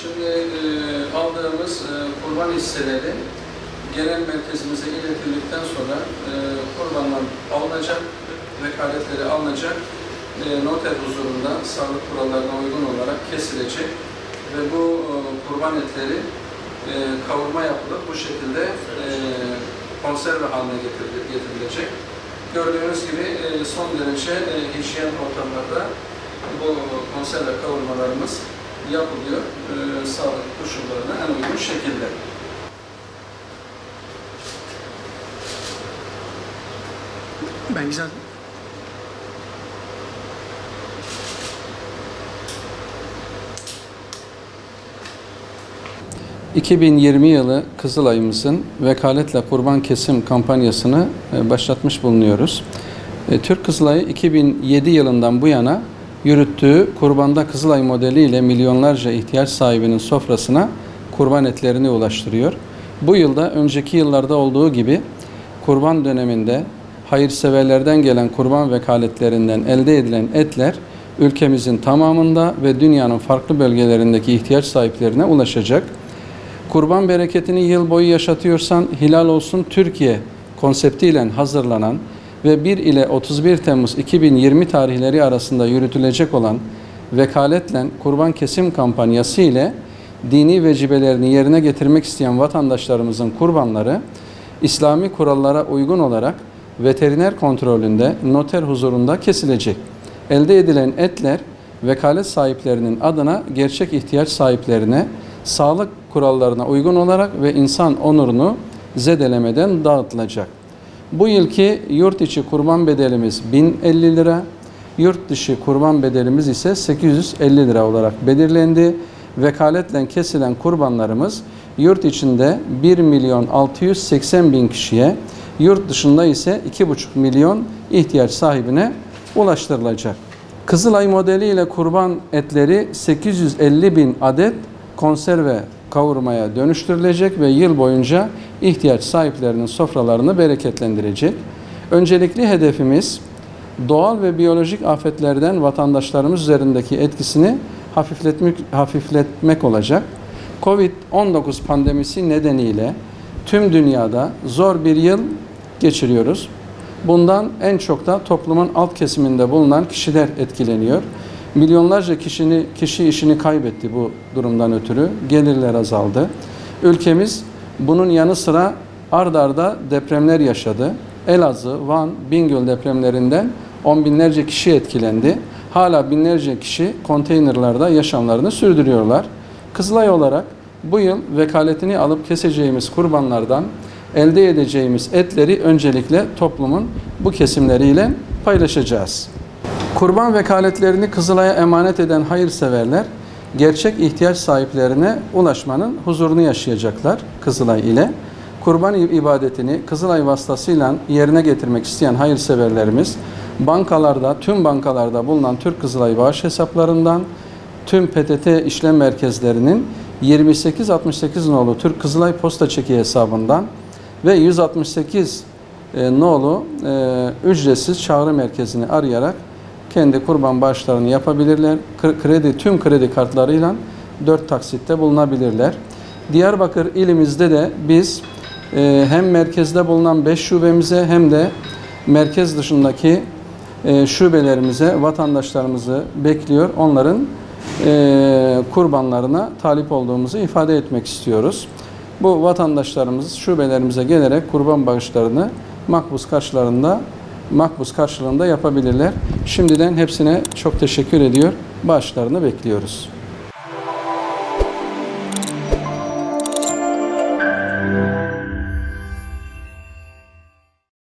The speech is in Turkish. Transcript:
Şimdi aldığımız kurban hisseleri genel merkezimize iletildikten sonra kurbanlar alınacak, vekaletleri alınacak, noter huzurunda sağlık kurallarına uygun olarak kesilecek ve bu kurban etleri kavurma yapılıp bu şekilde konserve haline getirilecek. Gördüğünüz gibi son derece hijyen ortamlarda bu konserve kavurmalarımız yapılıyor sağlık koşullarına en uygun şekilde. Ben güzel. ...2020 yılı Kızılay'ımızın vekaletle kurban kesim kampanyasını başlatmış bulunuyoruz. Türk Kızılay'ı 2007 yılından bu yana yürüttüğü kurbanda Kızılay modeliyle milyonlarca ihtiyaç sahibinin sofrasına kurban etlerini ulaştırıyor. Bu yılda önceki yıllarda olduğu gibi kurban döneminde hayırseverlerden gelen kurban vekaletlerinden elde edilen etler ülkemizin tamamında ve dünyanın farklı bölgelerindeki ihtiyaç sahiplerine ulaşacak. Kurban bereketini yıl boyu yaşatıyorsan hilal olsun Türkiye konseptiyle hazırlanan ve 1 ile 31 Temmuz 2020 tarihleri arasında yürütülecek olan vekaletle kurban kesim kampanyası ile dini vecibelerini yerine getirmek isteyen vatandaşlarımızın kurbanları İslami kurallara uygun olarak veteriner kontrolünde noter huzurunda kesilecek. Elde edilen etler vekalet sahiplerinin adına gerçek ihtiyaç sahiplerine sağlık kurallarına uygun olarak ve insan onurunu zedelemeden dağıtılacak. Bu yılki yurt içi kurban bedelimiz 1050 lira, yurt dışı kurban bedelimiz ise 850 lira olarak belirlendi. Vekaletle kesilen kurbanlarımız yurt içinde 1.680.000 kişiye, yurt dışında ise 2,5 milyon ihtiyaç sahibine ulaştırılacak. Kızılay modeliyle kurban etleri 850.000 adet konserve kavurmaya dönüştürülecek ve yıl boyunca ihtiyaç sahiplerinin sofralarını bereketlendirecek. Öncelikli hedefimiz doğal ve biyolojik afetlerden vatandaşlarımız üzerindeki etkisini hafifletmek olacak. Covid-19 pandemisi nedeniyle tüm dünyada zor bir yıl geçiriyoruz. Bundan en çok da toplumun alt kesiminde bulunan kişiler etkileniyor. Milyonlarca kişi işini kaybetti bu durumdan ötürü. Gelirler azaldı. Ülkemiz bunun yanı sıra ard arda depremler yaşadı. Elazığ, Van, Bingöl depremlerinden on binlerce kişi etkilendi. Hala binlerce kişi konteynerlarda yaşamlarını sürdürüyorlar. Kızılay olarak bu yıl vekaletini alıp keseceğimiz kurbanlardan elde edeceğimiz etleri öncelikle toplumun bu kesimleriyle paylaşacağız. Kurban vekaletlerini Kızılay'a emanet eden hayırseverler gerçek ihtiyaç sahiplerine ulaşmanın huzurunu yaşayacaklar Kızılay ile. Kurban ibadetini Kızılay vasıtasıyla yerine getirmek isteyen hayırseverlerimiz bankalarda, tüm bankalarda bulunan Türk Kızılay bağış hesaplarından, tüm PTT işlem merkezlerinin 2868 nolu Türk Kızılay posta çeki hesabından ve 168 nolu ücretsiz çağrı merkezini arayarak kendi kurban bağışlarını yapabilirler. Tüm kredi kartlarıyla 4 taksitte bulunabilirler. Diyarbakır ilimizde de biz hem merkezde bulunan 5 şubemize hem de merkez dışındaki şubelerimize vatandaşlarımızı bekliyor. Onların kurbanlarına talip olduğumuzu ifade etmek istiyoruz. Bu vatandaşlarımız şubelerimize gelerek kurban bağışlarını makbuz karşılığında yapabilirler. Şimdiden hepsine çok teşekkür ediyor. Bağışlarını bekliyoruz.